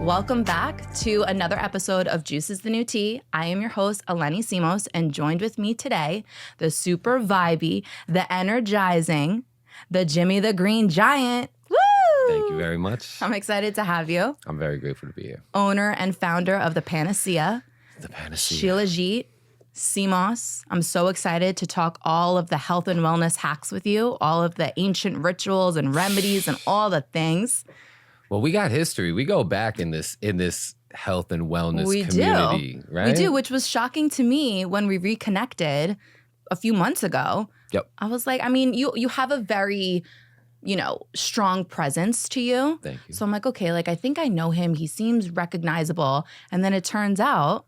Welcome back to another episode of Juice is the New Tea. I am your host, Eleni Simos, and joined with me today, the super vibey, the energizing, the Jimmy the Green Giant. Woo! Thank you very much. I'm excited to have you. I'm very grateful to be here. Owner and founder of the Panasea. The Panasea. Shilajit. Simos. I'm so excited to talk all of the health and wellness hacks with you, all of the ancient rituals and remedies and all the things. Well, we got history. We go back in this health and wellness community, right? We do, which was shocking to me when we reconnected a few months ago. Yep. I was like, I mean, you have a very, strong presence to you. Thank you. So I'm like, okay, I think I know him. He seems recognizable. And then it turns out,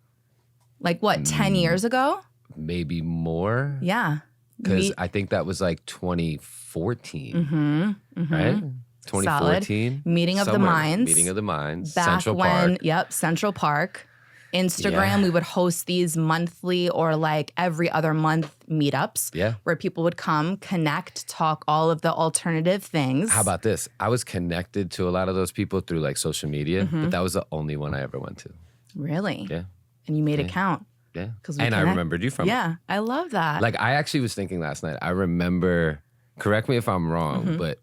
10 years ago? Maybe more. Yeah. Because I think that was 2014, Mm-hmm. right? 2014. Solid. Meeting of the Minds. Meeting of the Minds. Back Central when, Park. Yep, Central Park. Instagram, we would host these monthly or every other month meetups where people would come, connect, talk all of the alternative things. How about this? I was connected to a lot of those people through social media, but that was the only one I ever went to. Really? Yeah. And you made it count. Yeah. And I remembered you from it. Yeah, I love that. I actually was thinking last night, I remember, correct me if I'm wrong, but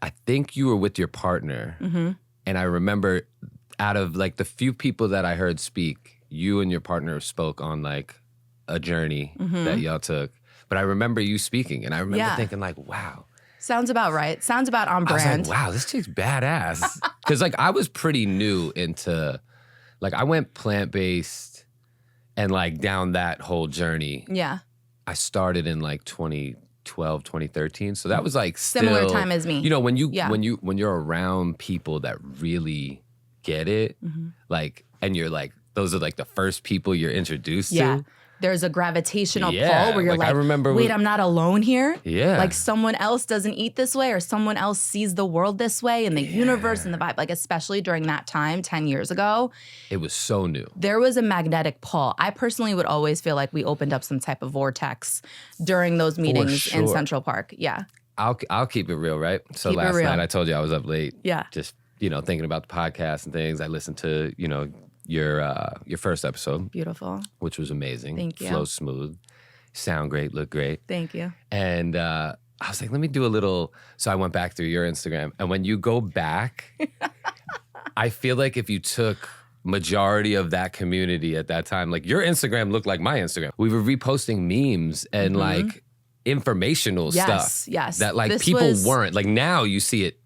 I think you were with your partner. And I remember out of the few people that I heard speak, you and your partner spoke on a journey that y'all took. But I remember you speaking and I remember thinking wow. Sounds about right. Sounds about on brand. I was wow, this chick's badass. Because I was pretty new into, I went plant-based and down that whole journey. Yeah. I started in 2012, 2013. So that was similar still, time as me. When you're around people that really get it, and you're those are the first people you're introduced to. There's a gravitational pull where you're I remember wait, I'm not alone here. Yeah. Someone else doesn't eat this way or someone else sees the world this way and the universe and the vibe. Especially during that time, 10 years ago. It was so new. There was a magnetic pull. I personally would always feel like we opened up some type of vortex during those meetings in Central Park. Yeah. I'll keep it real, right? So last night I told you I was up late. Yeah. Just, thinking about the podcast and things. I listened to, your first episode. Beautiful. Which was amazing. Thank you. Flow smooth. Sound great, look great. Thank you. And I was like, let me do a little. So I went back through your Instagram. And when you go back, I feel like if you took majority of that community at that time, your Instagram looked like my Instagram. We were reposting memes and informational stuff. Yes. That people weren't. Now you see it.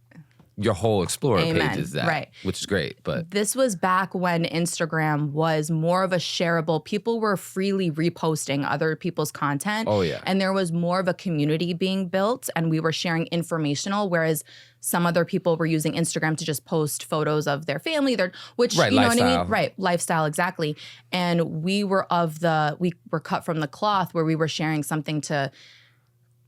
Your whole Explorer page is that, right? Which is great, but this was back when Instagram was more of a shareable. People were freely reposting other people's content. Oh yeah, and there was more of a community being built, and we were sharing informational. Whereas some other people were using Instagram to just post photos of their family, you know lifestyle. What I mean, right? Lifestyle, exactly. And we were cut from the cloth where we were sharing something to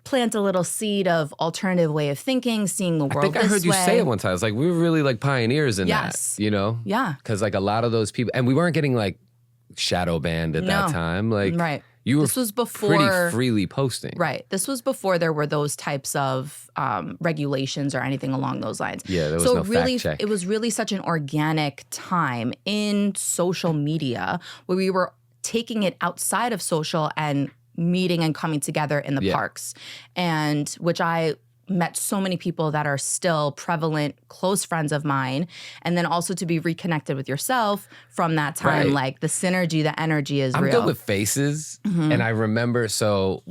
plant a little seed of alternative way of thinking, seeing the world this way. I think I heard you say it one time. It's we were really pioneers in that, Yeah. Because a lot of those people, and we weren't getting shadow banned at that time. Right. You were this was before, pretty freely posting. Right. This was before there were those types of regulations or anything along those lines. Yeah, there was no fact check. It was really such an organic time in social media where we were taking it outside of social and meeting and coming together in the parks, and which I met so many people that are still prevalent, close friends of mine. And then also to be reconnected with yourself from that time, the synergy, the energy is real. I'm good with faces. And I remember, so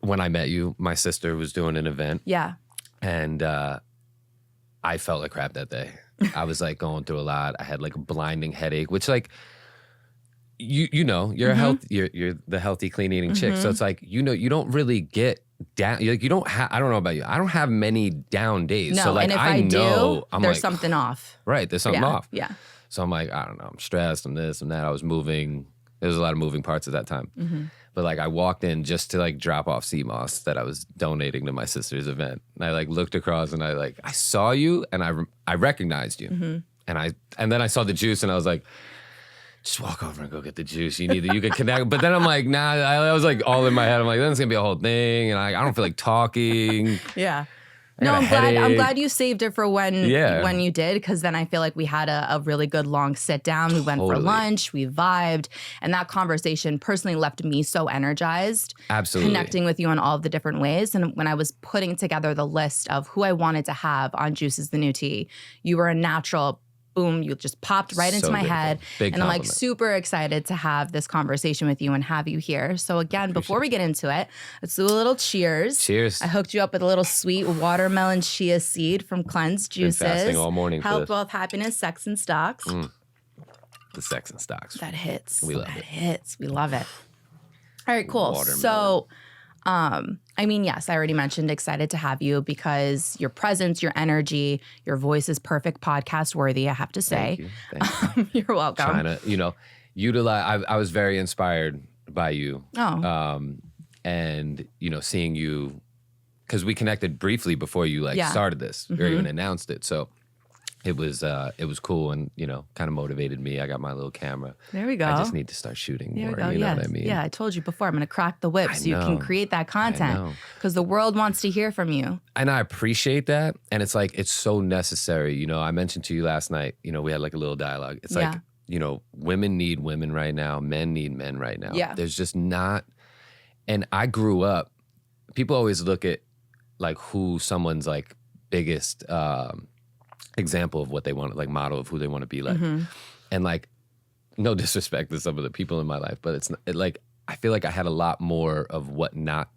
when I met you, my sister was doing an event. Yeah. And I felt like crap that day. I was going through a lot. I had a blinding headache, which you're you're the healthy, clean eating chick. So it's you don't really get down. You don't have. I don't know about you. I don't have many down days. No, so and if I know, do, there's something off. Right, there's something off. Yeah. So I'm I don't know. I'm stressed. I'm this. I'm that. I was moving. There was a lot of moving parts at that time. But I walked in just to drop off sea moss that I was donating to my sister's event. And I looked across and I saw you and I recognized you. And then I saw the juice and I was just walk over and go get the juice. You can connect. But then I'm nah, I was all in my head. I'm then it's going to be a whole thing. And I don't feel like talking. Yeah. No, I'm glad you saved it for when you did, because then I feel like we had a really good long sit down. We went for lunch, we vibed, and that conversation personally left me so energized. Absolutely. Connecting with you in all of the different ways. And when I was putting together the list of who I wanted to have on Juice is the New Tea, you were a natural. Boom, you just popped right into my head. Big and compliment. I'm like super excited to have this conversation with you and have you here. So again, before we get into it, let's do a little cheers. Cheers. I hooked you up with a little sweet watermelon chia seed from Cleansed Juices. Been fasting all morning. Health, wealth, happiness, sex, and stocks. The sex and stocks. That hits. We love it. That hits. We love it. All right, cool. Watermelon. So, I mean, yes, I already mentioned excited to have you because your presence, your energy, your voice is perfect podcast worthy, I have to say. Thank you. You're welcome. Trying to, utilize. I was very inspired by you. Oh. And, seeing you, because we connected briefly before you started this or even announced it. So it was cool and, kind of motivated me. I got my little camera. There we go. I just need to start shooting more. There we go. You know what I mean? Yeah, I told you before, I'm going to crack the whip so you can create that content because the world wants to hear from you. And I appreciate that. And it's like, it's so necessary. I mentioned to you last night, we had like a little dialogue. It's like, women need women right now. Men need men right now. Yeah. There's just not. And I grew up, people always look at like who someone's like biggest example of what they want, like model of who they want to be like. And like, no disrespect to some of the people in my life, but it's not, I feel like I had a lot more of what not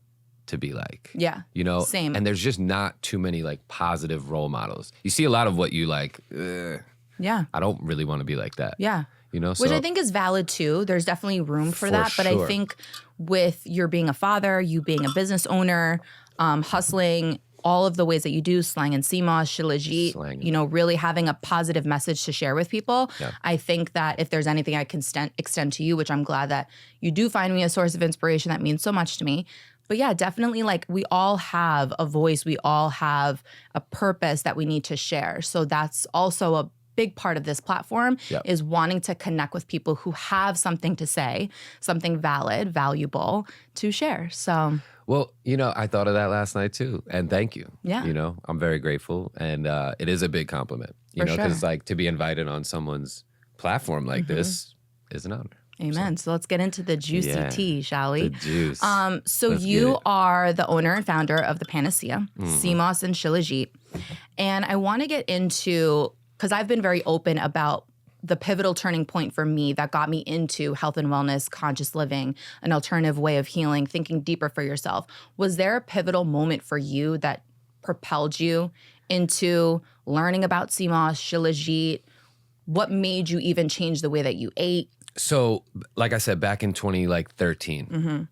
to be like. Yeah. Same. And there's just not too many like positive role models. You see a lot of what you like, yeah. I don't really want to be like that. Yeah. So, which I think is valid too. There's definitely room for that. But I think with your being a father, you being a business owner, hustling, all of the ways that you do, slang and CMOS, shilajit, really having a positive message to share with people. Yeah. I think that if there's anything I can extend to you, which I'm glad that you do find me a source of inspiration, that means so much to me. But yeah, definitely like we all have a voice. We all have a purpose that we need to share. So that's also a big part of this platform is wanting to connect with people who have something to say, something valid, valuable to share. So, well, I thought of that last night too, and thank you. Yeah, I'm very grateful, and it is a big compliment. Because like to be invited on someone's platform like this is an honor. Amen. So let's get into the juicy tea, shall we? The juice. So you are the owner and founder of the Panasea, CMOS and shilajit, and I want to get into. Because I've been very open about the pivotal turning point for me that got me into health and wellness, conscious living, an alternative way of healing, thinking deeper for yourself. Was there a pivotal moment for you that propelled you into learning about CMOS, shilajit? What made you even change the way that you ate? So, like I said, back in 2013,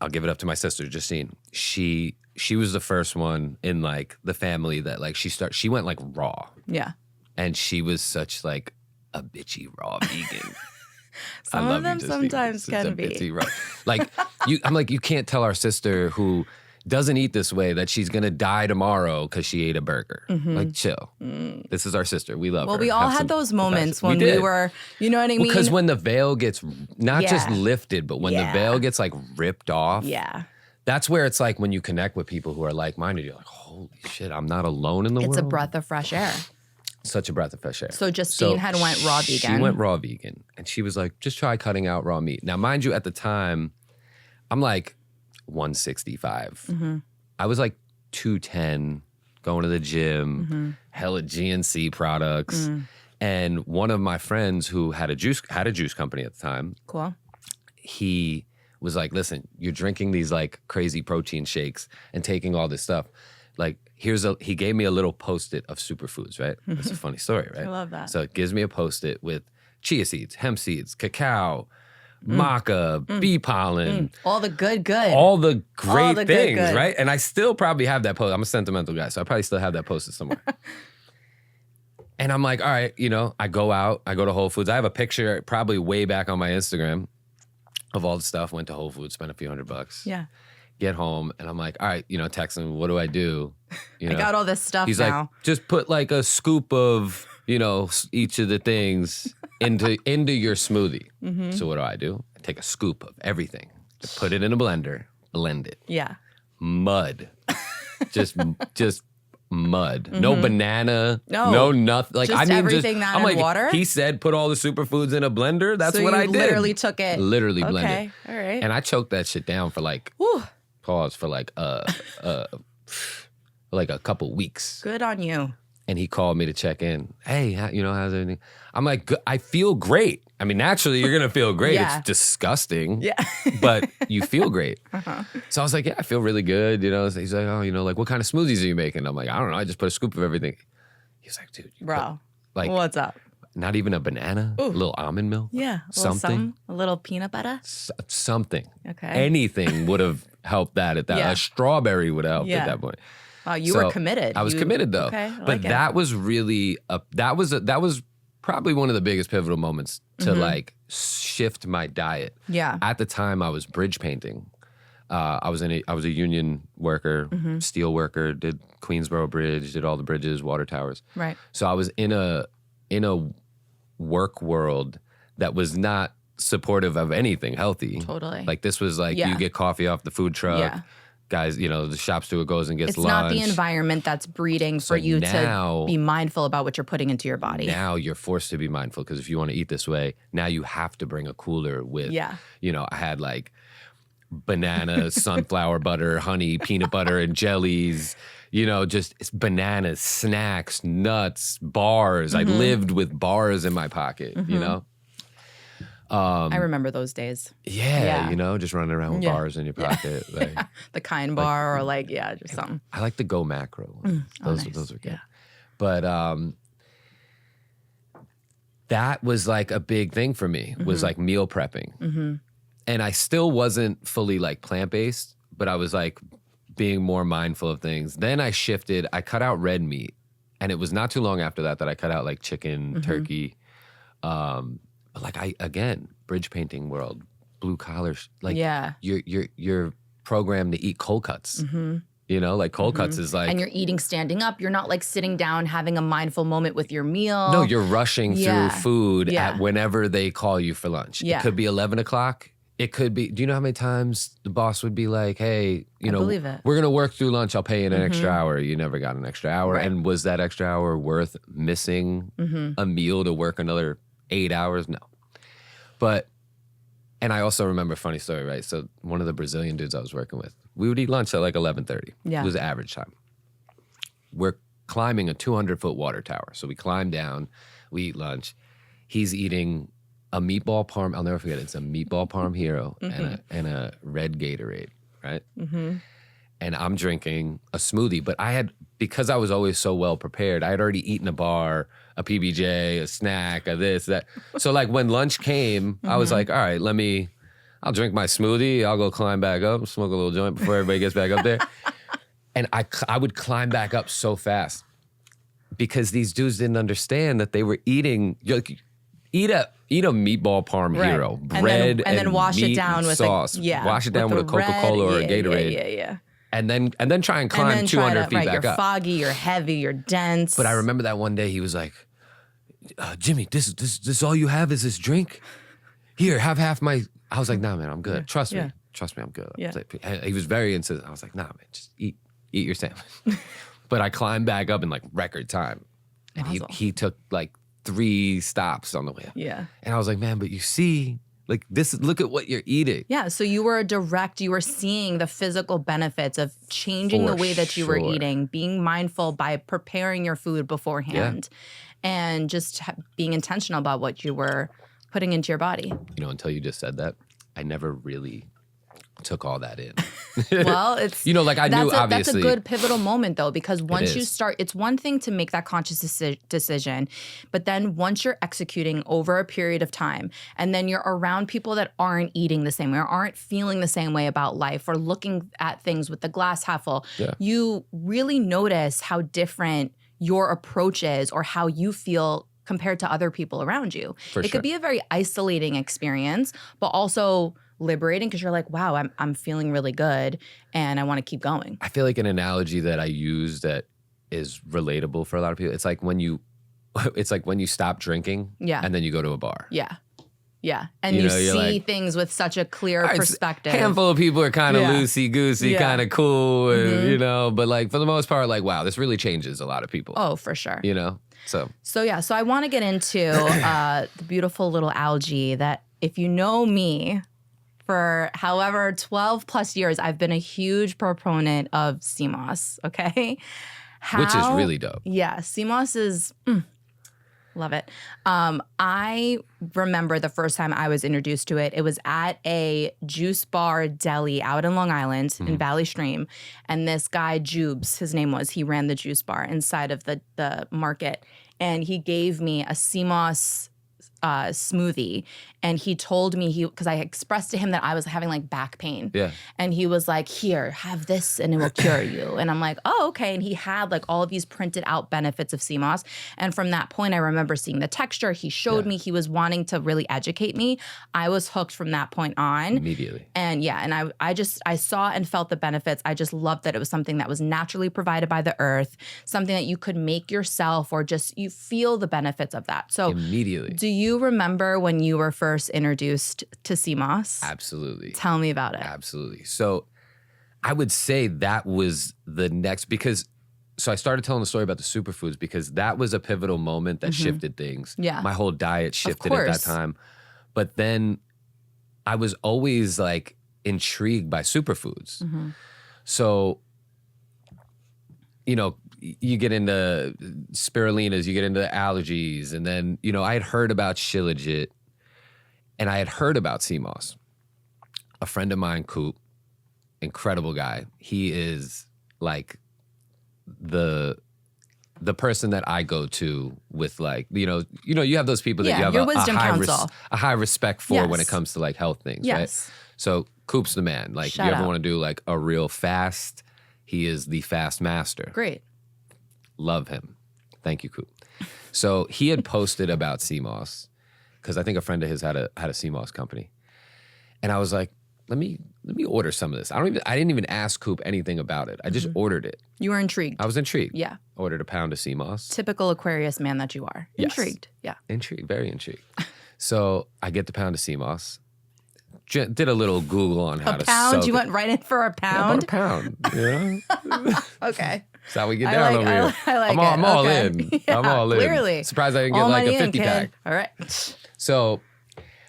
I'll give it up to my sister, Justine. She was the first one in like the family that like she went like raw. Yeah. And she was such like a bitchy raw vegan. Some of them sometimes can be. Bitchy raw. Like I'm like, you can't tell our sister who doesn't eat this way that she's gonna die tomorrow because she ate a burger. Like, chill. This is our sister. We love her. Well, we all had those moments when we were, you know what I mean? Because when the veil gets not just lifted, but when the veil gets like ripped off. Yeah. That's where it's like when you connect with people who are like-minded, you're like, holy shit, I'm not alone in the world. It's a breath of fresh air. Such a breath of fresh air. So Justine had went raw vegan. She went raw vegan. And she was like, just try cutting out raw meat. Now, mind you, at the time, I'm like 165. I was like 210, going to the gym, hella GNC products. And one of my friends who had a juice company at the time. Cool. He was like, listen, you're drinking these like crazy protein shakes and taking all this stuff. Like, he gave me a little Post-it of superfoods, right? That's a funny story, right? I love that. So it gives me a Post-it with chia seeds, hemp seeds, cacao, maca, bee pollen. All the good. All the great things, good. right? And I still probably have that Post-it. I'm a sentimental guy, so I probably still have that Post-it somewhere. And I'm like, all right, I go out, I go to Whole Foods. I have a picture probably way back on my Instagram of all the stuff. Went to Whole Foods, spent a few $100. Yeah. Get home, and I'm like, all right, text him, what do I do? I got all this stuff He's now. like, just put like a scoop of, each of the things into your smoothie. So what do? I take a scoop of everything, put it in a blender, blend it. Yeah. Mud. just mud. No banana. No nothing. Like just I mean, everything that I'm in like, water? he said, put all the superfoods in a blender. That's So what I you did. literally took it. Literally blended. Okay, all right. And I choked that shit down for like, pause, for like a couple weeks. Good on you. And he called me to check in. Hey, how's everything? I'm like, I feel great. I mean, naturally, you're going to feel great. Yeah. It's disgusting. Yeah. But you feel great. So I was like, yeah, I feel really good. He's like, oh, like, what kind of smoothies are you making? I'm like, I don't know. I just put a scoop of everything. He's like, dude. Bro, like, what's up? Not even a banana? A little almond milk? Yeah. Something? A little peanut butter? Something. Okay. Anything would have helped that at that. Yeah. A strawberry would have helped at that point. Wow, you were committed. I was committed though. Okay, but that was really that was probably one of the biggest pivotal moments to like shift my diet. Yeah. At the time I was bridge painting. I was a union worker, steel worker, did Queensboro Bridge, did all the bridges, water towers. Right. So I was in a work world that was not supportive of anything healthy. Totally. Like this was like you get coffee off the food truck. Yeah. Guys, the shop steward goes and gets lunch. It's not the environment that's breeding for you to be mindful about what you're putting into your body. Now you're forced to be mindful because if you want to eat this way, now you have to bring a cooler with, I had like banana, sunflower butter, honey, peanut butter, and jellies, just bananas, snacks, nuts, bars. I lived with bars in my pocket, I remember those days. Yeah, just running around with bars in your pocket. Like, the kind bar or just something. I like the Go Macro ones. Those are good. Yeah. But that was like a big thing for me, was like meal prepping. And I still wasn't fully like plant-based, but I was like being more mindful of things. Then I shifted, I cut out red meat. And it was not too long after that I cut out like chicken, turkey. But like bridge painting world, blue collars, like you're programmed to eat cold cuts. Like cold cuts is like, and you're eating standing up. You're not like sitting down having a mindful moment with your meal. No, you're rushing through food at whenever they call you for lunch. Yeah. It could be 11 o'clock. It could be, do you know how many times the boss would be like, hey, believe it. We're going to work through lunch. I'll pay you an extra hour. You never got an extra hour. Right. And was that extra hour worth missing a meal to work another 8 hours? No. And I also remember a funny story, right? So one of the Brazilian dudes I was working with, we would eat lunch at like 11:30. Yeah. It was average time. We're climbing a 200-foot water tower. So we climb down, we eat lunch. He's eating a meatball parm. I'll never forget it. It's a meatball parm hero and a red Gatorade, right? And I'm drinking a smoothie. But because I was always so well prepared, I had already eaten a bar, a PBJ, a snack, a this, that. So like when lunch came, I was like, all right, I'll drink my smoothie. I'll go climb back up, smoke a little joint before everybody gets back up there. And I would climb back up so fast because these dudes didn't understand that they were eating, eat a meatball parm hero, bread and then wash meat it down with sauce. Wash it down with a Coca-Cola or a Gatorade. Yeah. And then try and climb 200 feet back you're up. Foggy, you're heavy, you're dense. But I remember that one day he was like, Jimmy, this all you have is this drink? Here, have half my... I was like, nah, man, I'm good. Trust me, I'm good. Yeah. He was very insistent. I was like, nah, man, just eat your sandwich. But I climbed back up in like record time. And he took like 3 stops on the way up. Yeah. And I was like, man, but you see... Like this, look at what you're eating. Yeah, so you were seeing the physical benefits of changing the way that you were eating, being mindful by preparing your food beforehand, and just being intentional about what you were putting into your body. Until you just said that, I never really took all that in. Well, it's I knew obviously that's a good pivotal moment though, because once you is. start, it's one thing to make that conscious decision, but then once you're executing over a period of time, and then you're around people that aren't eating the same way or aren't feeling the same way about life or looking at things with the glass half full, you really notice how different your approach is or how you feel compared to other people around you. It could be a very isolating experience, but also liberating because you're like, wow, I'm feeling really good and I want to keep going. I feel like an analogy that I use that is relatable for a lot of people. It's like when you stop drinking and then you go to a bar. Yeah. Yeah. And you see like, things with such a clear perspective. A handful of people are kind of loosey-goosey, kind of cool, and, but like for the most part, like, wow, this really changes a lot of people. Oh, for sure. So yeah. So I want to get into the beautiful little algae that, if you know me, for however 12 plus years, I've been a huge proponent of sea moss, okay? Which is really dope. Yeah, sea moss is, love it. I remember the first time I was introduced to it, it was at a juice bar deli out in Long Island in Valley Stream. And this guy, Jubes, his name was, he ran the juice bar inside of the market. And he gave me a sea moss smoothie, and he told me, because I expressed to him that I was having like back pain, and he was like, here, have this and it will cure you. And I'm like, oh, okay. And he had like all of these printed out benefits of sea moss, and from that point I remember seeing the texture. He showed me, he was wanting to really educate me. I was hooked from that point on immediately. And I saw and felt the benefits. I just loved that it was something that was naturally provided by the earth, something that you could make yourself, or just you feel the benefits of that. So immediately. Do you remember when you were first introduced to sea moss? Absolutely. Tell me about it. Absolutely. So I would say that was the next, so I started telling the story about the superfoods because that was a pivotal moment that shifted things. Yeah. My whole diet shifted at that time. But then I was always like intrigued by superfoods. So, you get into spirulinas, you get into allergies, and then, I had heard about shilajit, and I had heard about sea moss. A friend of mine, Coop, incredible guy. He is like the person that I go to with like, you have those people that you have a high respect for when it comes to like health things, right? So Coop's the man. Like, you ever want to do like a real fast, he is the fast master. Great. Love him. Thank you, Coop. So he had posted about sea moss because I think a friend of his had a sea moss company, and I was like, let me order some of this. I didn't even ask Coop anything about it. I just ordered it. You were intrigued. I was intrigued. Yeah. Ordered a pound of sea moss. Typical Aquarius man that you are. Yes. Intrigued. Yeah. Intrigued. Very intrigued. So I get the pound of sea moss. Did a little Google on how to pound? soak You it. went right in for a pound? Yeah, about a pound. Okay. That's how we get down over here. I'm all in. Yeah, I'm all in. Clearly. Surprised I didn't get like a 50-pack. All right. So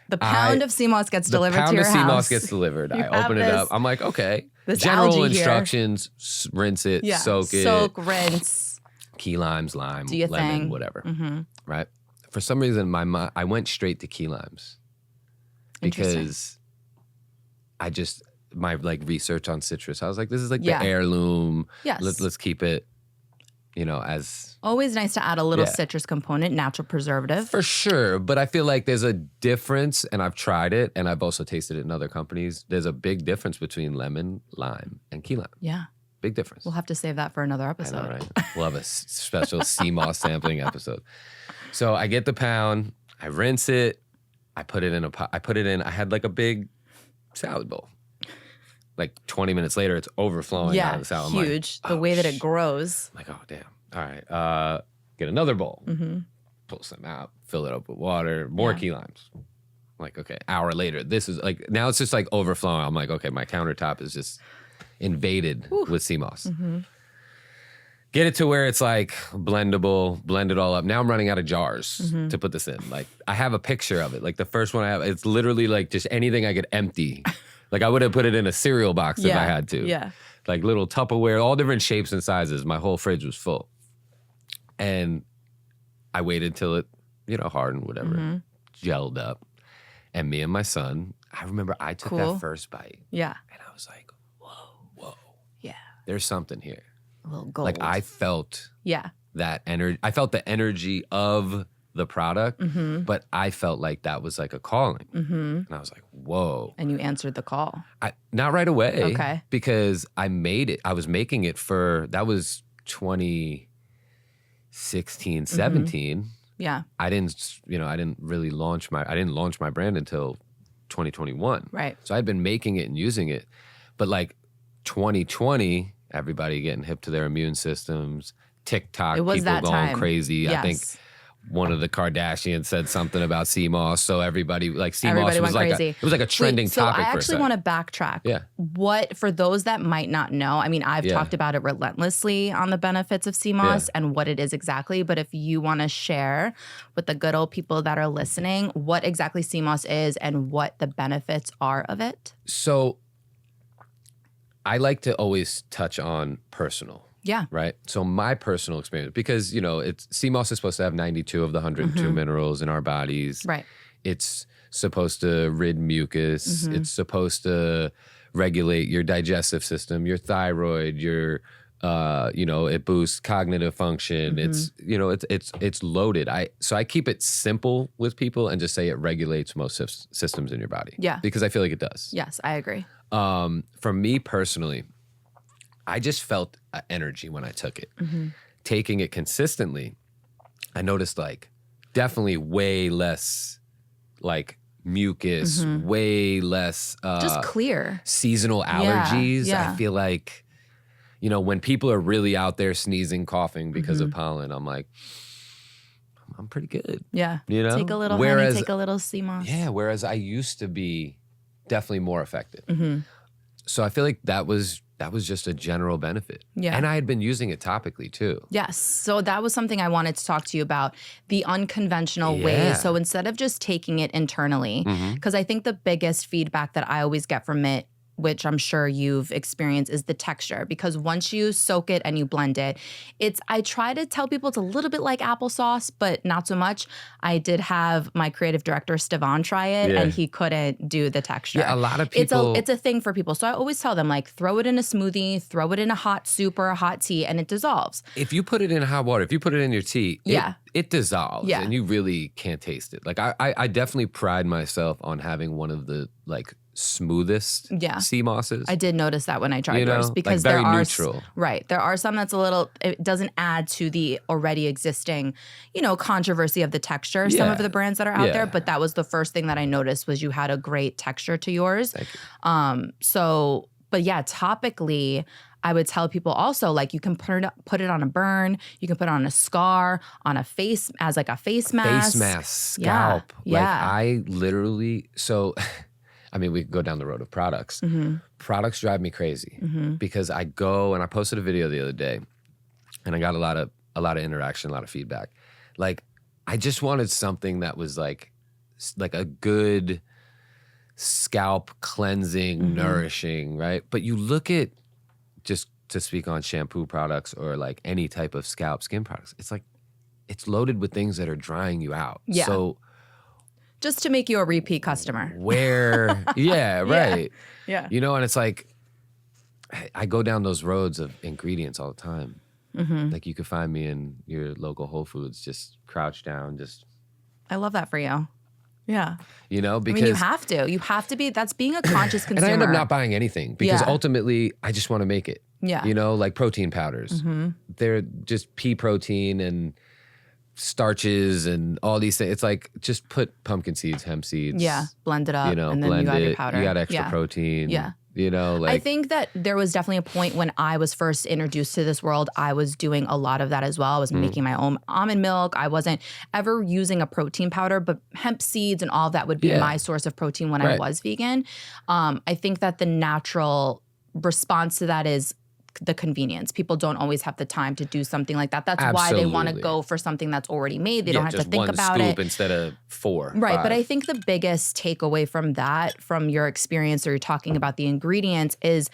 the pound of sea moss gets delivered to your house. The pound of sea moss gets delivered. I open it up. I'm like, okay. General instructions, rinse it, soak it. Soak, rinse. Key limes, lime, do your lemon, thing. whatever. Right? For some reason, I went straight to key limes. Because my like research on citrus, I was like, this is like the heirloom. Yes. Let's keep it, as always nice to add a little citrus component, natural preservative. For sure. But I feel like there's a difference, and I've tried it, and I've also tasted it in other companies. There's a big difference between lemon, lime, and key lime. Yeah. Big difference. We'll have to save that for another episode. I know, right? We'll have a special sea moss sampling episode. So I get the pound, I rinse it, I put it in a pot. I had like a big salad bowl. Like 20 minutes later, it's overflowing out of the salad. Huge. The way that it grows. I'm like, oh, damn. All right. Get another bowl. Pull some out, fill it up with water, more key limes. I'm like, okay, hour later, this is like, now it's just like overflowing. I'm like, okay, my countertop is just invaded with sea moss. Get it to where it's like blendable, blend it all up. Now I'm running out of jars to put this in. Like, I have a picture of it. Like, the first one I have, it's literally like just anything I could empty. Like, I would have put it in a cereal box if I had to. Yeah. Like little Tupperware, all different shapes and sizes. My whole fridge was full. And I waited till it, hardened, whatever, gelled up. And me and my son, I remember I took that first bite. Yeah. And I was like, whoa. Yeah. There's something here. A little gold. Like, I felt that energy. I felt the energy of the product, but I felt like that was like a calling. And I was like, whoa. And you answered the call. Not right away. Okay. Because I made it. I was making it that was 2016, 17. Yeah. I didn't really launch my brand until 2021. Right. So I'd been making it and using it. But like 2020, everybody getting hip to their immune systems, TikTok, it was people that going time. crazy. Yes. I think one of the Kardashians said something about sea moss, so everybody like sea Everybody moss was went like crazy. it was like a trending topic. So I actually want to backtrack. Yeah. What, for those that might not know, I mean, I've talked about it relentlessly on the benefits of sea moss and what it is exactly. But if you want to share with the good old people that are listening, what exactly sea moss is and what the benefits are of it. So I like to always touch on personal. Yeah. Right. So my personal experience, because, it's sea moss is supposed to have 92 of the 102 minerals in our bodies. Right. It's supposed to rid mucus. It's supposed to regulate your digestive system, your thyroid, your, it boosts cognitive function. It's, it's loaded. So I keep it simple with people and just say it regulates most systems in your body. Yeah. Because I feel like it does. Yes, I agree. For me personally, I just felt energy when I took it. Taking it consistently, I noticed like definitely way less like mucus, way less just clear seasonal allergies. Yeah. I feel like, when people are really out there sneezing, coughing because of pollen, I'm like, I'm pretty good. Yeah. Take a little honey, take a little sea moss. Yeah, whereas I used to be definitely more effective. So I feel like that was just a general benefit. Yeah. And I had been using it topically too. Yes. So that was something I wanted to talk to you about, the unconventional ways. So instead of just taking it internally, because I think the biggest feedback that I always get from it, which I'm sure you've experienced, is the texture. Because once you soak it and you blend it, I try to tell people it's a little bit like applesauce, but not so much. I did have my creative director, Stevan, try it, and he couldn't do the texture. Yeah, a lot of people... It's a thing for people. So I always tell them, like, throw it in a smoothie, throw it in a hot soup or a hot tea, and it dissolves. If you put it in hot water, if you put it in your tea, it dissolves, and you really can't taste it. Like, I definitely pride myself on having one of the, like, smoothest sea mosses. I did notice that when I tried yours, because like very there are neutral. Right. There are some that's a little, it doesn't add to the already existing, controversy of the texture. Some of the brands that are out there, but that was the first thing that I noticed was you had a great texture to yours. Thank you. But yeah, topically, I would tell people also, like, you can put it on a burn, you can put it on a scar, on a face, as like a face mask. Face mask, scalp. Yeah. Like I literally, I mean, we could go down the road of products. Products drive me crazy because I go and I posted a video the other day and I got a lot of interaction, a lot of feedback. Like, I just wanted something that was like a good scalp cleansing, nourishing, right? But you look at, just to speak on shampoo products or like any type of skin products, it's like, it's loaded with things that are drying you out. Yeah. So just to make you a repeat customer. Yeah, right. Yeah. And it's like, I go down those roads of ingredients all the time. Like, you could find me in your local Whole Foods, just crouched down, just. I love that for you. Yeah. Because. I mean, you have to be, that's being a conscious consumer. And I end up not buying anything because ultimately I just want to make it. Yeah. Like protein powders. They're just pea protein and starches and all these things. It's like, just put pumpkin seeds, hemp seeds. Yeah, blend it up, and then blend you got it. your powder. You got extra protein. Yeah. Like, I think that there was definitely a point when I was first introduced to this world, I was doing a lot of that as well. I was making my own almond milk. I wasn't ever using a protein powder, but hemp seeds and all of that would be my source of protein when I was vegan. I think that the natural response to that is the convenience. People don't always have the time to do something like that. That's why they want to go for something that's already made. They don't have to think about it. Just one scoop instead of 4. Right. 5. But I think the biggest takeaway from that, from your experience or you're talking about the ingredients, is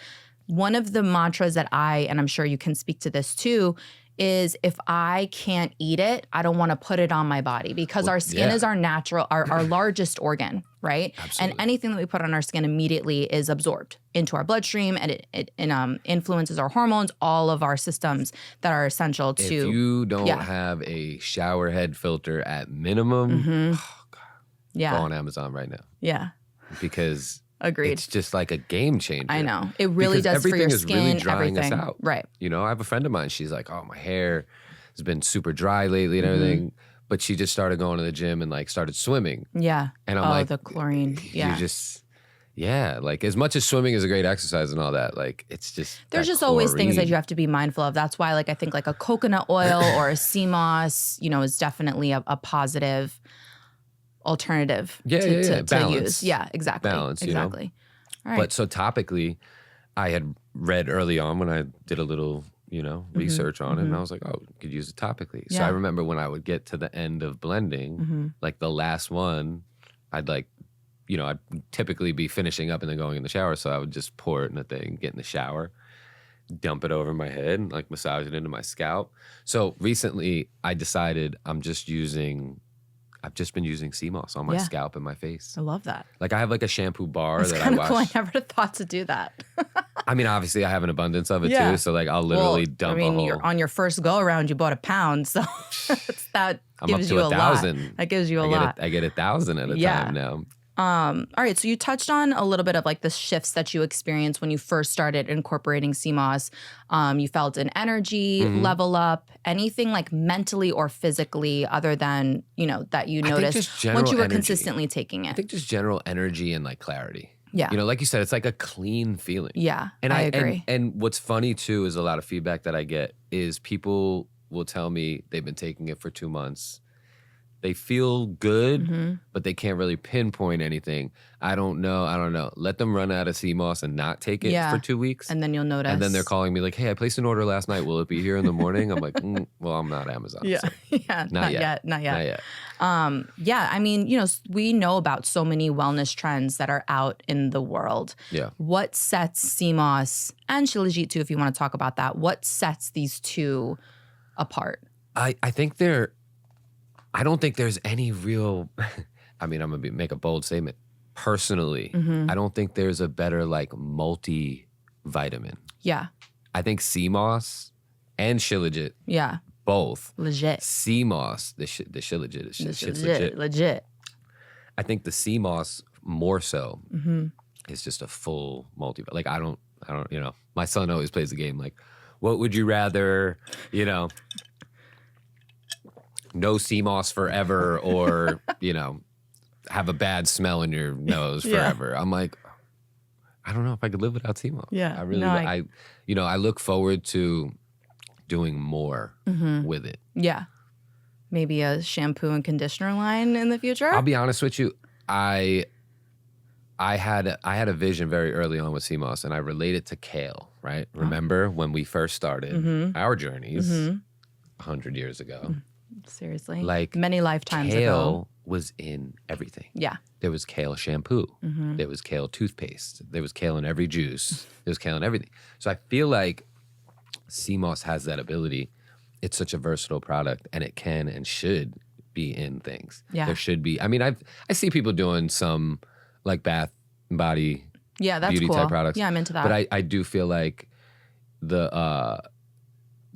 one of the mantras that and I'm sure you can speak to this too, is if I can't eat it, I don't want to put it on my body, because our skin is our natural, our largest organ, right? Absolutely. And anything that we put on our skin immediately is absorbed into our bloodstream, and it influences our hormones, all of our systems that are essential to. If you don't have a shower head filter at minimum, oh God, go on Amazon right now. Yeah. Because agreed. It's just like a game changer. I know. It really does for your skin. Everything is really drying us out. Right. I have a friend of mine, she's like, oh, my hair has been super dry lately and everything. But she just started going to the gym and like started swimming. Yeah. And I'm like, the chlorine. Yeah. Yeah, like as much as swimming is a great exercise and all that, like it's just There's that just always things that chlorine. you have to be mindful of. That's why, like, I think like a coconut oil or a sea moss, you know, is definitely a positive alternative to Balance. use. Yeah, exactly. Balance, you know? exactly. All right. But so topically, I had read early on when I did a little, research on it, and I was like, oh, you could use it topically. So I remember when I would get to the end of blending, like the last one, I'd like, I'd typically be finishing up and then going in the shower. So I would just pour it in a thing, get in the shower, dump it over my head, and like massage it into my scalp. So recently I decided I've just been using sea moss on my scalp and my face. I love that. Like I have like a shampoo bar That's that kind I of wash. cool. I never thought to do that. I mean, obviously I have an abundance of it too. So like I'll literally dump a whole. You're on your first go around, you bought a pound. So that I'm up gives to you a 1,000. lot. That gives you a lot. I get 1,000 at a time now. All right. So you touched on a little bit of like the shifts that you experienced when you first started incorporating sea moss. You felt an energy level up, anything like mentally or physically other than, that you noticed once you were consistently taking it. I think just general energy and like clarity. Yeah. Like you said, it's like a clean feeling. Yeah, And I agree. And what's funny too is a lot of feedback that I get is people will tell me they've been taking it for 2 months. They feel good, but they can't really pinpoint anything. I don't know. Let them run out of sea moss and not take it for 2 weeks. And then you'll notice. And then they're calling me like, hey, I placed an order last night. Will it be here in the morning? I'm like, well, I'm not Amazon. Yeah. So Not yet. Not yet. I mean, we know about so many wellness trends that are out in the world. Yeah. What sets sea moss and shilajit too, if you want to talk about that, what sets these two apart? I think I don't think there's any real, I mean, I'm going to make a bold statement. Personally, I don't think there's a better like multivitamin. Yeah. I think sea moss and shilajit, both. Legit. Sea moss, the shilajit, shit's legit. I think the sea moss more so is just a full multivitamin. Like I don't, my son always plays the game like, what would you rather, no sea moss forever or, have a bad smell in your nose forever. I'm like, I don't know if I could live without sea moss. Yeah. I really, I look forward to doing more with it. Yeah. Maybe a shampoo and conditioner line in the future? I'll be honest with you. I had a vision very early on with sea moss and I relate it to kale, right? Remember when we first started our journeys 100 years ago? Seriously. Like many lifetimes ago. Kale was in everything. Yeah. There was kale shampoo. There was kale toothpaste. There was kale in every juice. There was kale in everything. So I feel like sea moss has that ability. It's such a versatile product and it can and should be in things. Yeah. There should be. I mean, I see people doing some like bath and body that's beauty cool. type products. Yeah, I'm into that. But I do feel like the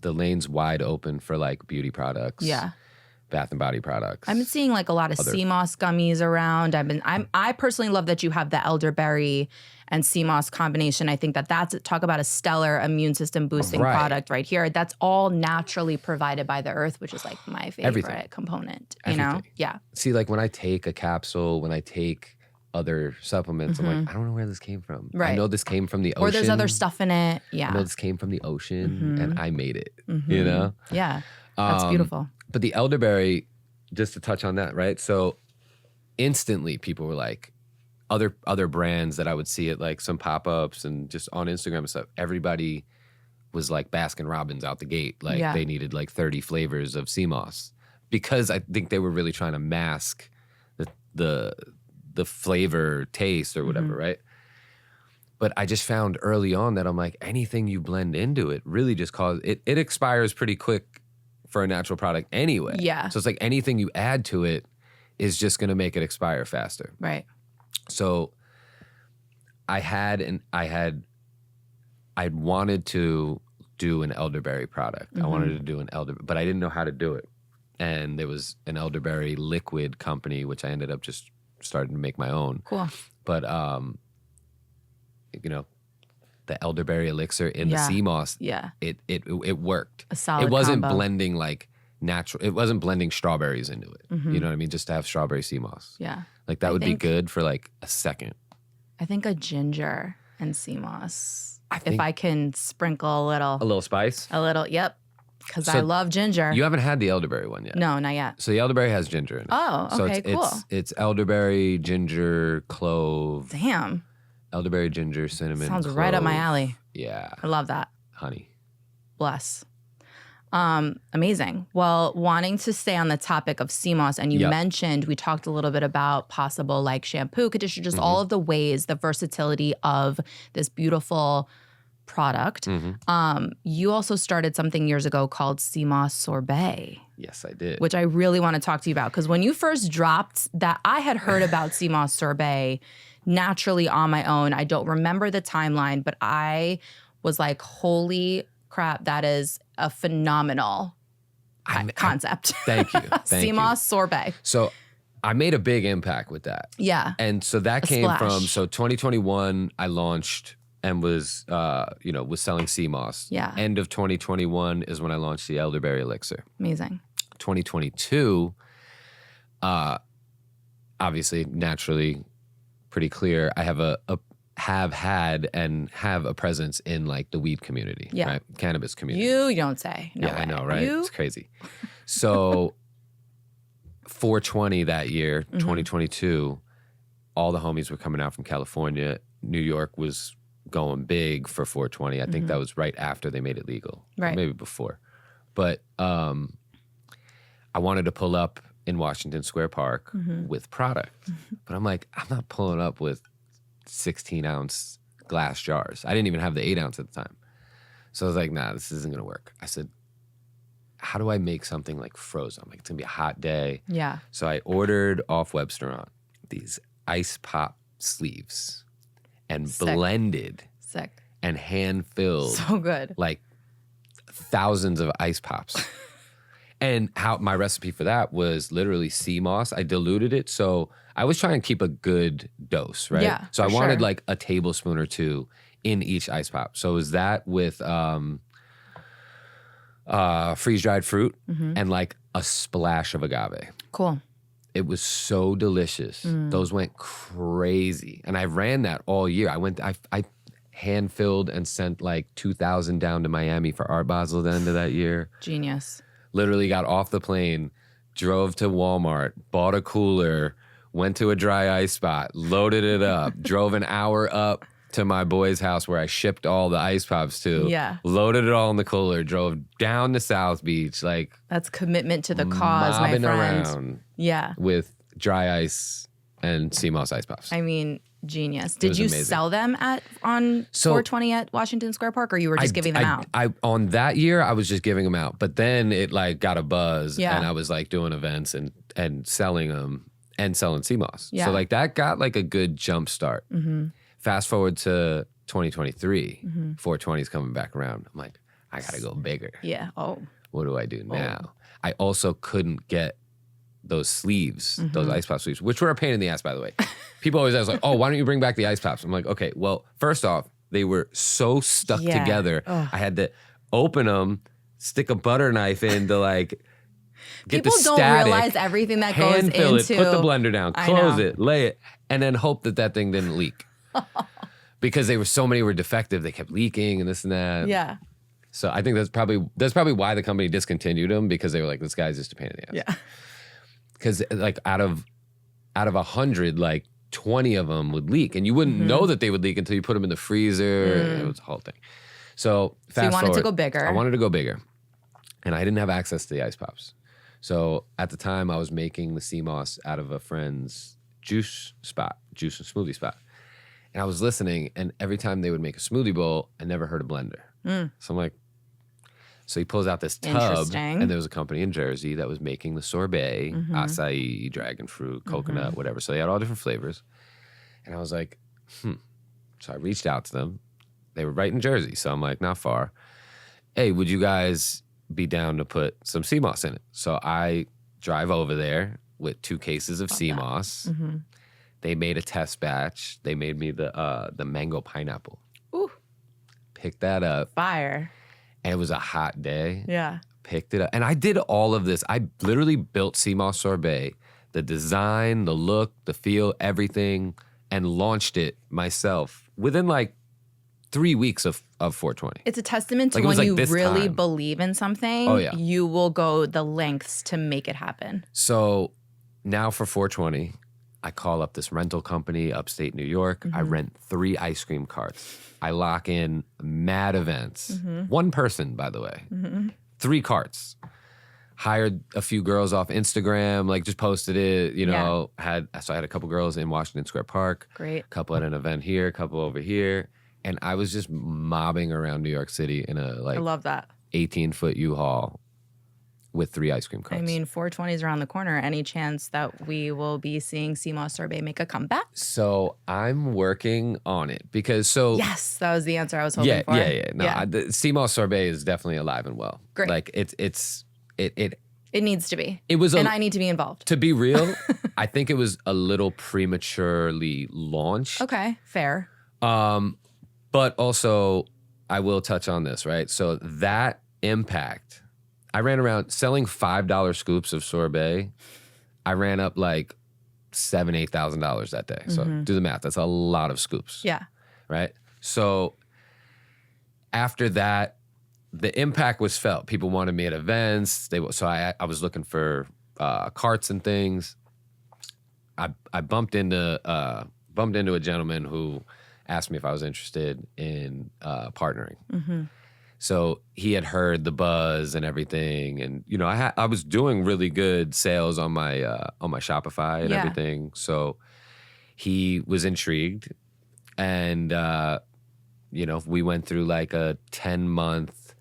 lane's wide open for like beauty products. Yeah. Bath and body products. I've been seeing like a lot of sea moss gummies around. I personally love that you have the elderberry and sea moss combination. I think that's talk about a stellar immune system boosting product right here. That's all naturally provided by the earth, which is like my favorite component. You know? Yeah. See, like when I take a capsule, when I take other supplements, I'm like, I don't know where this came from. Right. I know this came from the ocean. Or there's other stuff in it. Yeah. I know this came from the ocean and I made it. You know? Yeah. That's beautiful. But the elderberry, just to touch on that, right? So instantly people were like, other brands that I would see at like some pop-ups and just on Instagram and stuff, everybody was like Baskin Robbins out the gate. Like they needed like 30 flavors of sea moss because I think they were really trying to mask the flavor taste or whatever, right? But I just found early on that I'm like, anything you blend into it really just it expires pretty quick for a natural product anyway. Yeah. So it's like anything you add to it is just going to make it expire faster. Right. So I wanted to do an elderberry product. I wanted to do an elderberry, but I didn't know how to do it. And there was an elderberry liquid company, which I ended up just starting to make my own. Cool. But, the elderberry elixir in the sea moss, it worked. A solid It wasn't combo. blending like natural. It wasn't blending strawberries into it. You know what I mean? Just to have strawberry sea moss. Yeah. Like that would be good for like a second. I think a ginger and sea moss. If I can sprinkle a little spice. A little, yep. Because I love ginger. You haven't had the elderberry one yet. No, not yet. So the elderberry has ginger in it. Oh, okay, cool. It's elderberry, ginger, clove. Damn. Elderberry, ginger, cinnamon. Sounds clove. right up my alley. Yeah. I love that. Honey. Bless. Amazing. Well, wanting to stay on the topic of sea moss, and you mentioned, we talked a little bit about possible like shampoo, conditioner, just all of the ways, the versatility of this beautiful product. You also started something years ago called sea moss sorbet. Yes, I did. Which I really want to talk to you about, because when you first dropped that, I had heard about sea moss sorbet naturally on my own. I don't remember the timeline, but I was like, holy crap, that is a phenomenal concept. Thank you. Sea moss sorbet. So I made a big impact with that. Yeah. And so that came from, 2021, I launched and was selling sea moss. Yeah. End of 2021 is when I launched the elderberry elixir. Amazing. 2022, obviously, naturally, pretty clear. I have had and have a presence in like the weed community, right? Cannabis community. You don't say. No way. I know, right? It's crazy. So 420 that year, 2022, all the homies were coming out from California. New York was going big for 420. I think that was right after they made it legal. Right. Maybe before. But I wanted to pull up in Washington Square Park with product. But I'm like, I'm not pulling up with 16-ounce glass jars. I didn't even have the 8-ounce at the time. So I was like, nah, this isn't going to work. I said, how do I make something like frozen? I'm like, it's going to be a hot day. Yeah. So I ordered off Webstaurant these ice pop sleeves and blended and hand filled. So good. Like thousands of ice pops. And how my recipe for that was literally sea moss. I diluted it. So I was trying to keep a good dose, right? Yeah. So I wanted like a tablespoon or two in each ice pop. So it was that with freeze-dried fruit and like a splash of agave. Cool. It was so delicious. Those went crazy. And I ran that all year. I hand-filled and sent like 2,000 down to Miami for Art Basel at the end of that year. Genius. Literally got off the plane, drove to Walmart, bought a cooler, went to a dry ice spot, loaded it up, drove an hour up to my boy's house where I shipped all the ice pops to. Yeah. Loaded it all in the cooler, drove down to South Beach, like that's commitment to the cause, my friend. Around yeah. With dry ice and sea moss ice pops. I mean, genius. Did you amazing. sell them on 420 at Washington Square Park, or you were just giving them out? On that year, I was just giving them out. But then it like got a buzz, Yeah. and I was like doing events and selling them and selling sea moss. Yeah. So like that got like a good jump start. Fast forward to 2023, 420 is coming back around. I'm like, I gotta go bigger. Yeah. Oh. What do I do now? I also couldn't get those sleeves, those ice pop sleeves, which were a pain in the ass, by the way. People always ask like, oh, why don't you bring back the ice pops? I'm like, okay, well, first off, they were so stuck together. Ugh. I had to open them, stick a butter knife in to like get People the don't static, realize everything that goes hand fill into it, put the blender down, I close know. it, lay it, and then hope that thing didn't leak. Because so many were defective, they kept leaking and this and that. Yeah. So I think that's probably why the company discontinued them, because they were like, this guy's just a pain in the ass. Yeah. Because like out of 100, like 20 of them would leak, and you wouldn't know that they would leak until you put them in the freezer. It was a whole thing. So you wanted to go bigger. I wanted to go bigger, and I didn't have access to the ice pops. So at the time, I was making the sea moss out of a friend's juice and smoothie spot, and I was listening. And every time they would make a smoothie bowl, I never heard a blender. So I'm like. So he pulls out this tub, and there was a company in Jersey that was making the sorbet, acai, dragon fruit, coconut, whatever. So they had all different flavors. And I was like, So I reached out to them. They were right in Jersey, so I'm like, not far. Hey, would you guys be down to put some sea moss in it? So I drive over there with 2 cases of sea moss. They made a test batch. They made me the mango pineapple. Ooh. Picked that up. Fire. And it was a hot day. Yeah. Picked it up. And I did all of this. I literally built sea moss sorbet, the design, the look, the feel, everything. and launched it myself within like 3 weeks of 420. It's a testament to Like, it was when like you this really time. believe in something, Oh, yeah. you will go the lengths to make it happen. So now for 420, I call up this rental company upstate New York. I rent 3 ice cream carts. I lock in mad events. One person, by the way. 3 carts. Hired a few girls off Instagram, like just posted it, you know, so I had a couple girls in Washington Square Park. Great. A couple at an event here, a couple over here. And I was just mobbing around New York City in a I love that. 18-foot U-Haul with 3 ice cream carts. I mean, 420 is around the corner. Any chance that we will be seeing sea moss sorbet make a comeback? So I'm working on it because Yes, that was the answer I was hoping for. No, the sea moss sorbet is definitely alive and well. Great. Like it needs to be. It was, and I need to be involved. To be real, I think it was a little prematurely launched. Okay, fair. But also, I will touch on this, right? So that impact, I ran around selling $5 scoops of sorbet. I ran up like $8,000 that day. So do the math. That's a lot of scoops. Yeah. Right? So after that, the impact was felt. People wanted me at events. So I was looking for carts and things. I bumped into a gentleman who asked me if I was interested in partnering. So he had heard the buzz and everything, and you know, I was doing really good sales on my Shopify and everything. So he was intrigued, and you know, we went through like a 10-month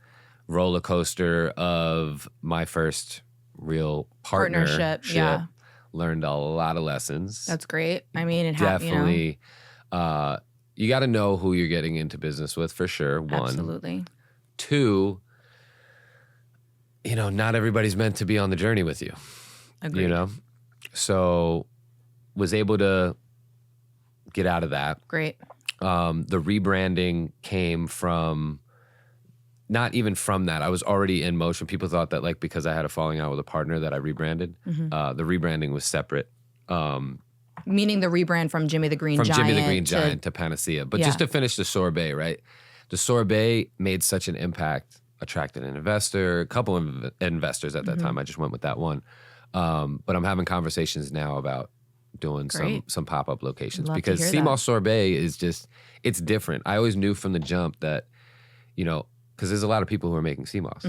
roller coaster of my first real partnership. Yeah, learned a lot of lessons. That's great. I mean, it Definitely. You got to know who you're getting into business with for sure. 1. Absolutely. 2, you know, not everybody's meant to be on the journey with you. Agreed. You know? So was able to get out of that. Great. The rebranding came from, not even from that. I was already in motion. People thought that like because I had a falling out with a partner that I rebranded. The rebranding was separate. Meaning the rebrand from Jimmy the Green Giant. From Jimmy the Green Giant to Panasea. But just to finish the sorbet, right? The sorbet made such an impact, attracted an investor, a couple of investors at that time. I just went with that one. But I'm having conversations now about doing some pop-up locations. Love because to hear sea that. moss sorbet is just, it's different. I always knew from the jump that, you know, because there's a lot of people who are making sea moss.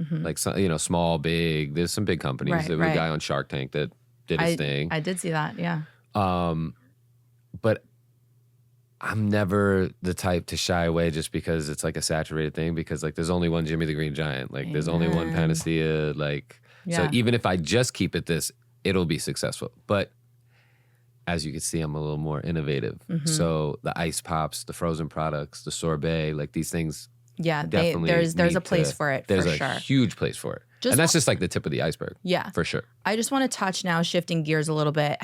Like, you know, small, big. There's some big companies. Right, there was a guy on Shark Tank that did his thing. I did see that, yeah. But I'm never the type to shy away just because it's like a saturated thing, because like there's only one Jimmy the Green Giant. Like there's only one Panasea. Like, so even if I just keep it this, it'll be successful. But as you can see, I'm a little more innovative. So the ice pops, the frozen products, the sorbet, like these things. Yeah, definitely there's a place for it, there's for a sure. huge place for it. And that's just like the tip of the iceberg. Yeah. For sure. I just want to touch now, shifting gears a little bit,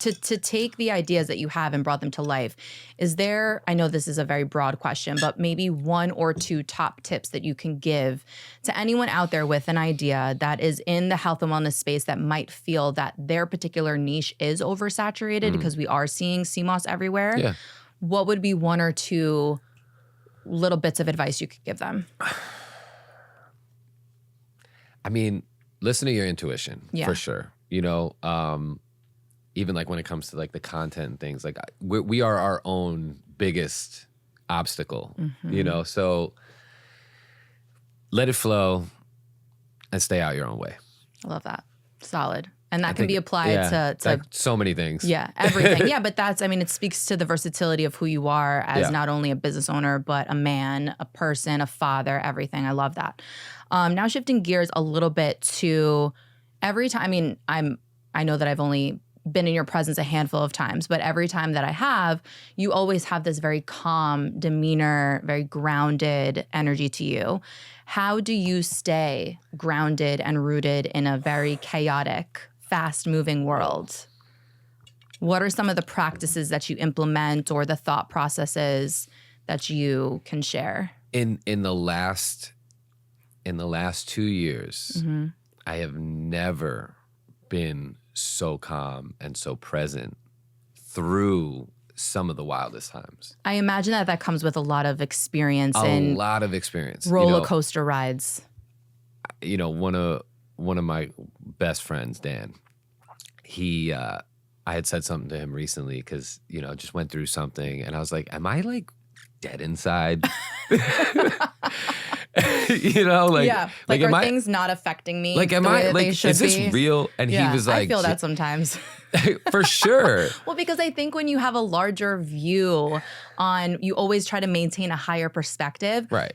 to take the ideas that you have and brought them to life, is there, I know this is a very broad question, but maybe 1 or 2 top tips that you can give to anyone out there with an idea that is in the health and wellness space that might feel that their particular niche is oversaturated because we are seeing sea moss everywhere? Yeah. What would be 1 or 2 little bits of advice you could give them? I mean, listen to your intuition for sure. You know, even like when it comes to like the content and things, like we are our own biggest obstacle, you know? So let it flow and stay out your own way. I love that. Solid. And that can be applied to like so many things. Yeah, everything. Yeah, but that's, I mean, it speaks to the versatility of who you are as not only a business owner, but a man, a person, a father, everything. I love that. Now shifting gears a little bit to every time, I mean, I know that I've only been in your presence a handful of times, but every time that I have, you always have this very calm demeanor, very grounded energy to you. How do you stay grounded and rooted in a very chaotic, fast-moving world? What are some of the practices that you implement or the thought processes that you can share? In the last 2 years, I have never been so calm and so present through some of the wildest times. I imagine that comes with a lot of experience and a lot of experience. Roller coaster rides. You know, one of my best friends, Dan, I had said something to him recently because, you know, just went through something and I was like, am I like dead inside? You know, like, yeah, like are things not affecting me? Like, am I like, is this real? And he was like, I feel that sometimes. For sure. Well, because I think when you have a larger view you always try to maintain a higher perspective. Right.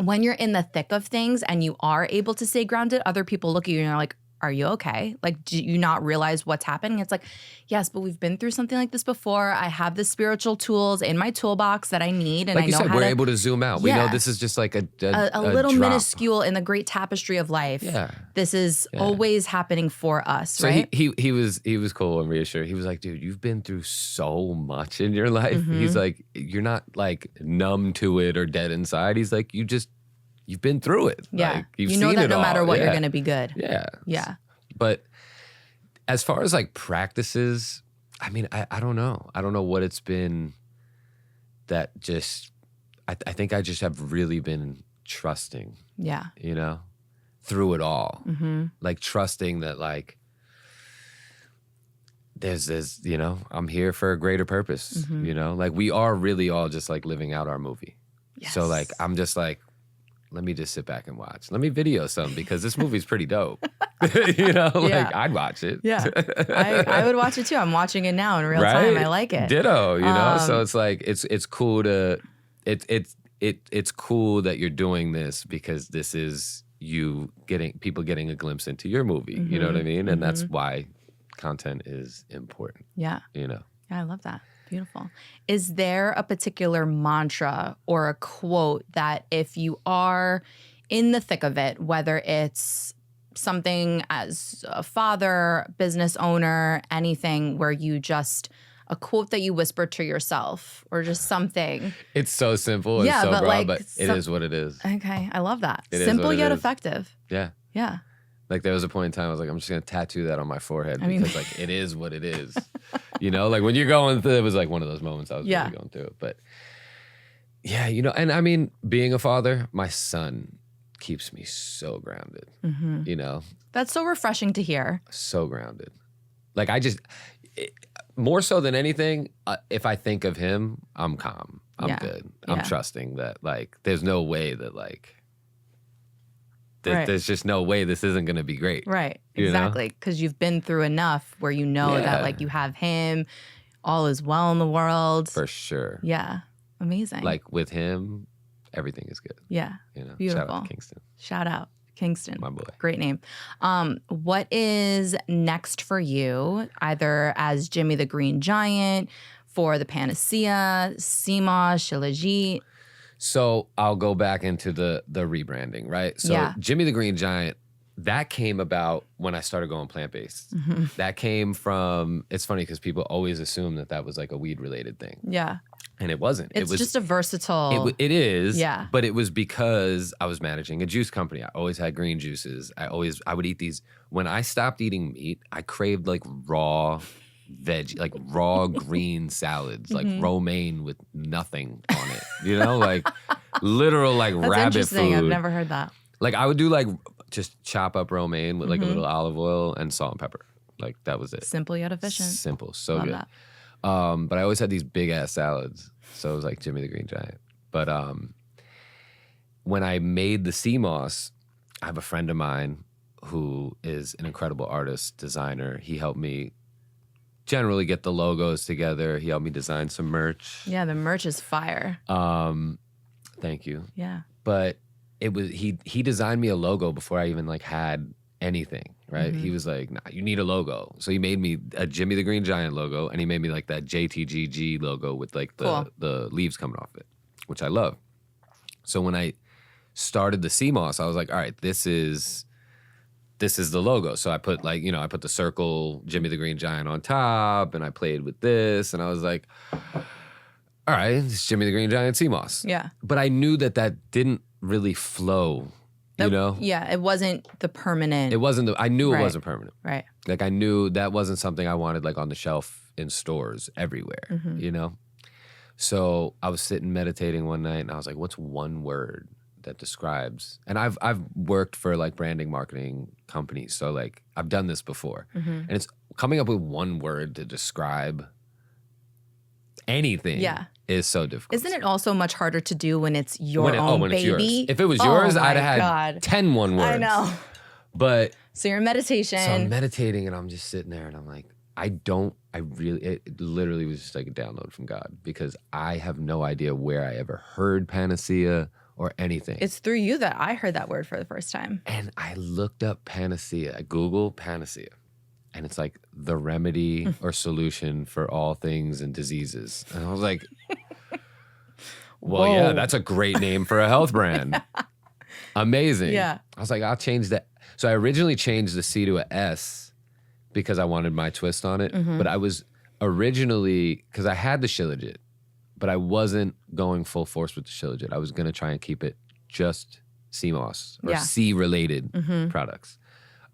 When you're in the thick of things and you are able to stay grounded, other people look at you and they're like, are you okay? Like, do you not realize what's happening? It's like, yes, but we've been through something like this before. I have the spiritual tools in my toolbox that I need. And like I know you said, we're able to zoom out. Yeah. We know this is just like a little drop. minuscule in the great tapestry of life. Yeah. This is always happening for us, so right? he was cool and reassuring. He was like, dude, you've been through so much in your life. He's like, you're not like numb to it or dead inside. He's like, you've been through it. Yeah. Like, you've you know seen that it no all. matter what, you're going to be good. Yeah. Yeah. But as far as like practices, I mean, I don't know. I don't know what it's been that just, I think I just have really been trusting. Yeah. You know, through it all. Like trusting that like, there's, you know, I'm here for a greater purpose, you know? Like we are really all just like living out our movie. Yes. So like, I'm just like, let me just sit back and watch. Let me video some because this movie's pretty dope. You know, like I'd watch it. Yeah, I would watch it too. I'm watching it now in real time. I like it. Ditto, you know? So it's like, it's cool to, it's cool that you're doing this because this is people getting a glimpse into your movie. You know what I mean? And that's why content is important. Yeah. You know? Yeah, I love that. Beautiful. Is there a particular mantra or a quote that if you are in the thick of it, whether it's something as a father, business owner, anything where you just, a quote that you whisper to yourself or just something? It's so simple and so broad, but it is what it is. Okay, I love that. It Simple is yet is. effective. Yeah. Yeah. Like there was a point in time I was like, I'm just gonna tattoo that on my forehead because like it is what it is. You know, like when you're going through, it was like one of those moments I was really going through it. But yeah, you know, and I mean, being a father, my son keeps me so grounded. You know, that's so refreshing to hear. So grounded. Like more so than anything, if I think of him, I'm calm. I'm good. I'm trusting that like there's no way that like. There's just no way this isn't going to be great. Right. Exactly. Because you've been through enough where you know that like you have him, all is well in the world. For sure. Yeah. Amazing. Like with him, everything is good. Yeah. You know, beautiful. Shout out to Kingston. Shout out Kingston. My boy. Great name. What is next for you, either as Jimmy the Green Giant, for the Panasea, CMOS, Shilajit? So I'll go back into the rebranding, right? So Jimmy the Green Giant, that came about when I started going plant-based. That came from, it's funny because people always assume that was like a weed-related thing. Yeah. And it wasn't. It was just a versatile. It is. Yeah. But it was because I was managing a juice company. I always had green juices. I would eat these. When I stopped eating meat, I craved like raw veg, like raw green salads, like romaine with nothing on it. You know, like literal like That's rabbit interesting. food. I've never heard that. Like I would do like just chop up romaine with like a little olive oil and salt and pepper. Like that was it. Simple yet efficient. Simple, so Love good. That. But I always had these big ass salads, so it was like Jimmy the Green Giant. But when I made the CMOS, I have a friend of mine who is an incredible artist, designer. He helped me generally get the logos together. He helped me design some merch. Yeah, the merch is fire. Thank you. Yeah. But it was he designed me a logo before I even like had anything, right? He was like, nah, you need a logo. So he made me a Jimmy the Green Giant logo, and he made me like that JTGG logo with like the leaves coming off it, which I love. So when I started the CMOS, I was like, all right, this is the logo. So I put like, you know, I put the circle Jimmy the Green Giant on top, and I played with this, and I was like, all right, it's Jimmy the Green Giant CMOS. Yeah. But I knew that didn't really flow you know? Yeah, it wasn't the permanent. It wasn't I knew it Right. wasn't permanent. Right. Like I knew that wasn't something I wanted like on the shelf in stores everywhere, Mm-hmm. you know? So I was sitting meditating one night and I was like, what's one word that describes, and I've worked for like branding marketing companies. So like I've done this before and it's coming up with one word to describe anything is so difficult. Isn't it also much harder to do when it's your when own it's baby? yours. If it was yours, my I'd have had God. 10 one words. I know. But So you're in meditation. so I'm meditating and I'm just sitting there and I'm like, it literally was just like a download from God because I have no idea where I ever heard Panasea or anything. It's through you that I heard that word for the first time. And I looked up Panasea. I Googled Panasea. And it's like the remedy or solution for all things and diseases. And I was like, well, yeah, that's a great name for a health brand. Amazing. Yeah. I was like, I'll change that. So I originally changed the C to a S because I wanted my twist on it. But I was originally, because I had the shilajit, but I wasn't going full force with the shilajit. I was going to try and keep it just sea moss or sea-related products.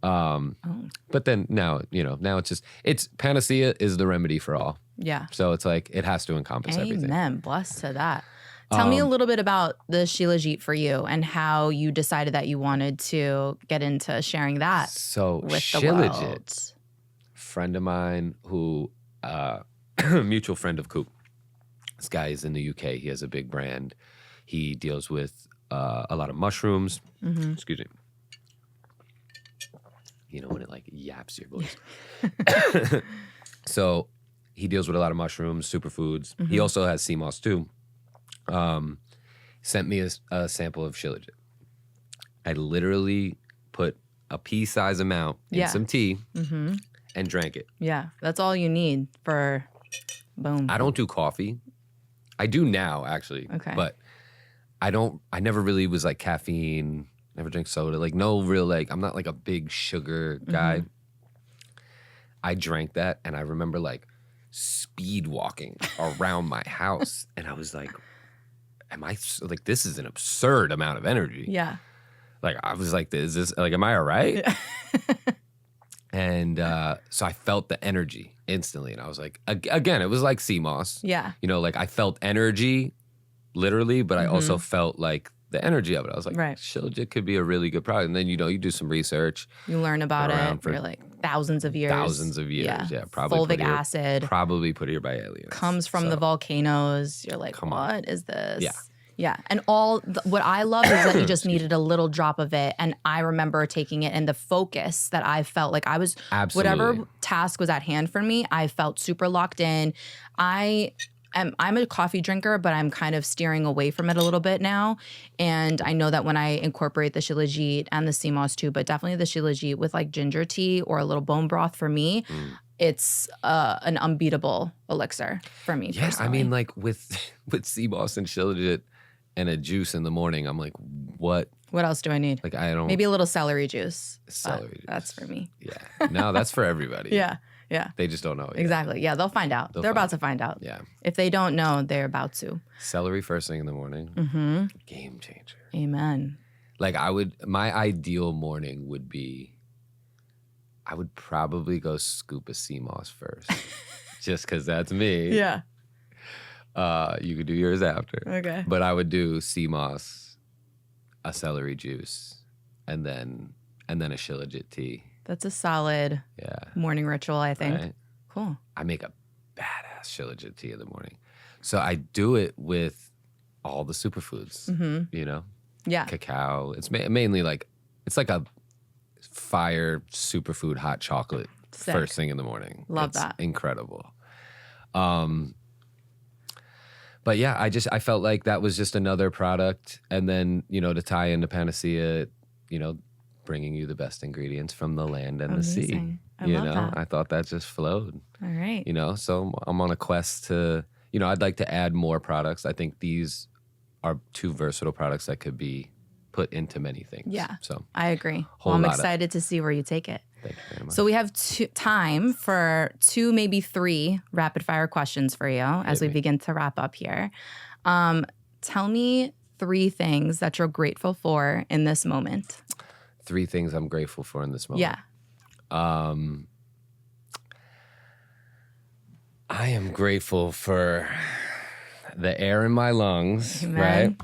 But then now, now it's Panacea is the remedy for all. Yeah. So it's like, it has to encompass everything. Amen. Blessed to that. Tell me a little bit about the shilajit for you and how you decided that you wanted to get into sharing that So with the shilajit, world. friend of mine who, mutual friend of Coop. This guy is in the UK. He has a big brand. He deals with a lot of mushrooms. Excuse me. You know, when it like yaps your voice. So he deals with a lot of mushrooms, superfoods. He also has sea moss too. Sent me a sample of shilajit. I literally put a pea-size amount in some tea and drank it. Yeah. That's all you need for boom. I don't do coffee. I do now, actually. Okay. But I never really was like caffeine, never drink soda. Like no real I'm not like a big sugar guy. I drank that and I remember like speed walking around my house and I was like, this is an absurd amount of energy. Yeah. Like I was like, is this like, am I all right? And so I felt the energy instantly. And I was like, again, it was like sea moss. Yeah. You know, like I felt energy literally, but I also felt like the energy of it. I was like, shilajit could be a really good product. And then, you do some research. You learn about it for like thousands of years. Yeah, probably. Fulvic acid. Probably put here by aliens. Comes from the volcanoes. You're like, what is this? Yeah. Yeah. And what I love is that you just needed a little drop of it. And I remember taking it and the focus that I felt like I was, whatever task was at hand for me, I felt super locked in. I'm a coffee drinker, but I'm kind of steering away from it a little bit now. And I know that when I incorporate the shilajit and the sea moss too, but definitely the shilajit with like ginger tea or a little bone broth for me, it's an unbeatable elixir for me personally. I mean, like with sea moss and shilajit and a juice in the morning, I'm like, what? What else do I need? Like I don't. Maybe a little celery juice. Celery juice. That's for me. Yeah. No, that's for everybody. Yeah. They just don't know it yet. Exactly. Yeah, they'll find out. They're about to find out. Yeah. If they don't know, they're about to. Celery first thing in the morning. Game changer. Amen. Like my ideal morning would be, I would probably go scoop a sea moss first. Just because that's me. Yeah. You could do yours after. Okay. But I would do sea moss, a celery juice, and then a shilajit tea. That's a solid morning ritual, I think. Right? Cool. I make a badass shilajit tea in the morning. So I do it with all the superfoods, Yeah. Cacao. It's mainly like, it's like a fire superfood hot chocolate first thing in the morning. Love that. Incredible. But yeah, I felt like that was just another product. And then, to tie into Panacea, bringing you the best ingredients from the land and the sea. I love that. I thought that just flowed. All right. So I'm on a quest to, I'd like to add more products. I think these are two versatile products that could be put into many things. Yeah. So I agree. Well, I'm excited to see where you take it. Thank you very much. So we have time for 2, maybe 3 rapid fire questions for you as we begin to wrap up here. Tell me 3 things that you're grateful for in this moment. 3 things I'm grateful for in this moment. Yeah. I am grateful for the air in my lungs, Amen. right?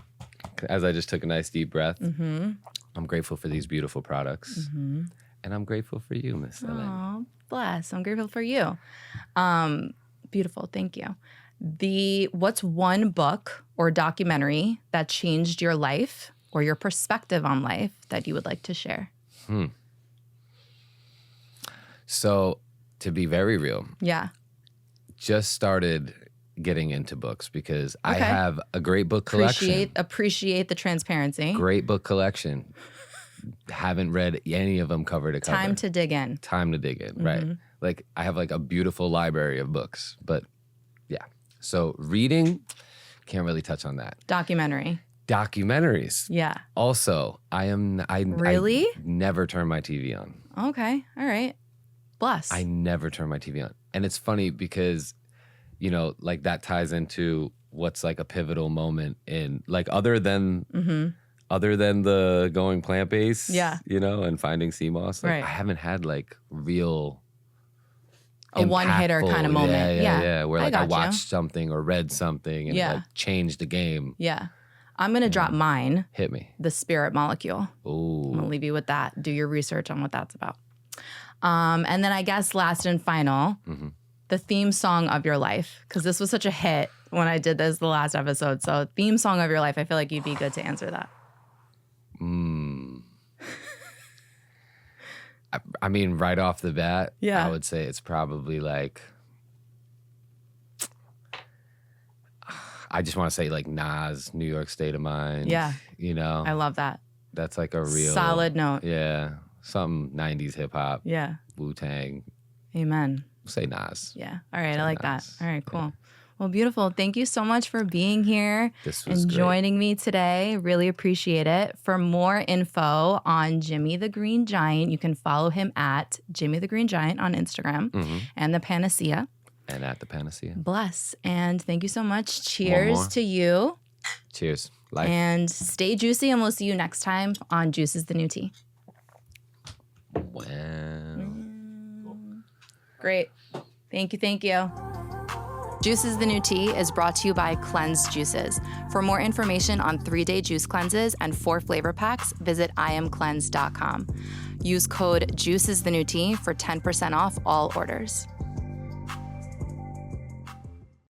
As I just took a nice deep breath. Mm-hmm. I'm grateful for these beautiful products. Mm-hmm. And I'm grateful for you, Miss Eleni. Oh, bless. I'm grateful for you. Beautiful. Thank you. What's one book or documentary that changed your life or your perspective on life that you would like to share? So, to be very real, Yeah. just started getting into books because I have a great book collection. Appreciate the transparency. Great book collection. Haven't read any of them cover to cover. Time to dig in. Right? Like I have like a beautiful library of books, but yeah. So reading, can't really touch on that. Documentaries. Yeah. Also, I Really? never turn my TV on. Okay. All right. Bless. I never turn my TV on. And it's funny because, you know, like that ties into what's like a pivotal moment in like other than the going plant-based, you know, and finding sea moss. Like, right. I haven't had like real a one-hitter kind of moment. Yeah. Where like I watched something or read something and it like changed the game. Yeah. I'm going to drop mine. Hit me. The Spirit Molecule. Ooh. I'm going to leave you with that. Do your research on what that's about. And then I guess last and final, the theme song of your life, because this was such a hit when I did this the last episode. So theme song of your life, I feel like you'd be good to answer that. I mean, right off the bat, Yeah. I would say it's probably like, I just want to say like Nas, New York State of Mind. Yeah. You know? I love that. That's like a real solid note. Yeah. Some 90s hip hop. Yeah. Wu-Tang. Amen. Say Nas. Yeah. All right. Say I like Nas. that. All right, cool. Yeah. Well, beautiful. Thank you so much for being here This was and great. joining me today. Really appreciate it. For more info on Jimmy the Green Giant, you can follow him at Jimmy the Green Giant on Instagram and the Panasea. And at the Panasea. Bless. And thank you so much. Cheers more. to you. Cheers. Life. And stay juicy, and we'll see you next time on Juice is the New Tea. Wow. Great. Thank you. Thank you. Juice is the New Tea is brought to you by Cleanse Juices. For more information on 3-day juice cleanses and 4 flavor packs, visit iamcleanse.com. Use code JUICEISTheNewTea for 10% off all orders.